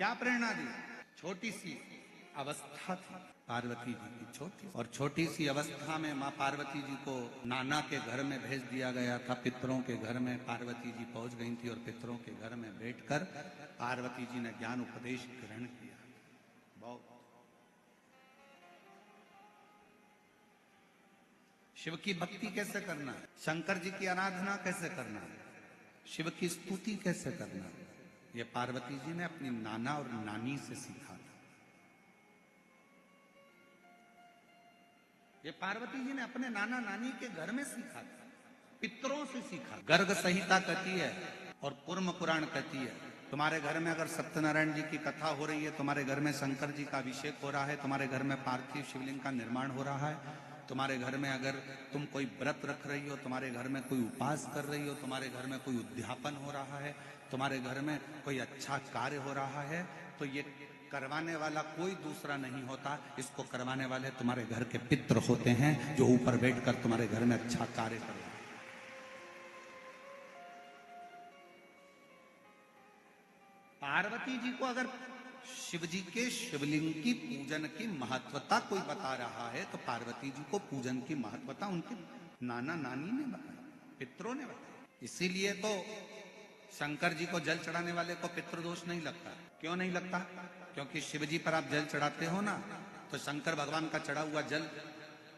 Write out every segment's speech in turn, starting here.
क्या प्रेरणा दी? छोटी सी अवस्था थी पार्वती जी की, छोटी और छोटी सी अवस्था में माँ पार्वती जी को नाना के घर में भेज दिया गया था। पितरों के घर में पार्वती जी पहुंच गई थी और पितरों के घर में बैठकर पार्वती जी ने ज्ञान उपदेश ग्रहण किया। बहुत शिव की भक्ति कैसे करना है, शंकर जी की आराधना कैसे करना है, शिव की स्तुति कैसे करना है, ये पार्वती जी ने अपनी नाना और नानी से सीखा था। ये पार्वती जी ने अपने नाना नानी के घर में सीखा था, पितरों से सीखा। गर्ग संहिता कहती है और कुर्म पुराण कहती है, तुम्हारे घर में अगर सत्यनारायण जी की कथा हो रही है, तुम्हारे घर में शंकर जी का अभिषेक हो रहा है, तुम्हारे घर में पार्थिव शिवलिंग का निर्माण हो रहा है, तुम्हारे घर में अगर तुम कोई व्रत रख रही हो, तुम्हारे घर में कोई उपास कर रही हो, तुम्हारे घर में कोई उद्यापन हो रहा है, तुम्हारे घर में कोई अच्छा कार्य हो रहा है, तो ये करवाने वाला कोई दूसरा नहीं होता, इसको करवाने वाले तुम्हारे घर के पितृ होते हैं, जो ऊपर बैठकर तुम्हारे घर में अच्छा कार्य कर रहे हैं। पार्वती जी को अगर शिव जी के शिवलिंग की पूजन की महत्वता कोई बता रहा है, तो पार्वती जी को पूजन की महत्वता उनके नाना नानी ने बताई, पितरों ने बताई। इसीलिए तो शंकर जी को जल चढ़ाने वाले को पितृदोष नहीं लगता। क्यों नहीं लगता? क्योंकि शिव जी पर आप जल चढ़ाते हो ना, तो शंकर भगवान का चढ़ा हुआ जल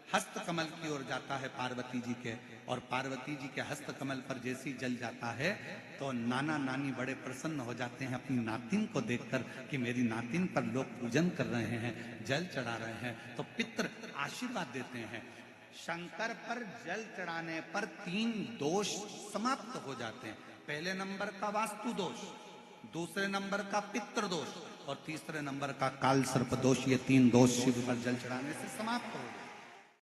हस्त कमल की ओर जाता है पार्वती जी के, और पार्वती जी के हस्त कमल पर जैसी जल जाता है तो नाना नानी बड़े प्रसन्न हो जाते हैं अपनी नातिन को देखकर कि मेरी नातिन पर लोग पूजन कर रहे हैं, जल चढ़ा रहे हैं, तो पितृ आशीर्वाद देते हैं। शंकर पर जल चढ़ाने पर 3 दोष समाप्त हो जाते हैं। पहले नंबर का वास्तु दोष, दूसरे नंबर का पितृ दोष और तीसरे नंबर का काल सर्प दोष। ये 3 दोष शिव पर जल चढ़ाने से समाप्त हो गए।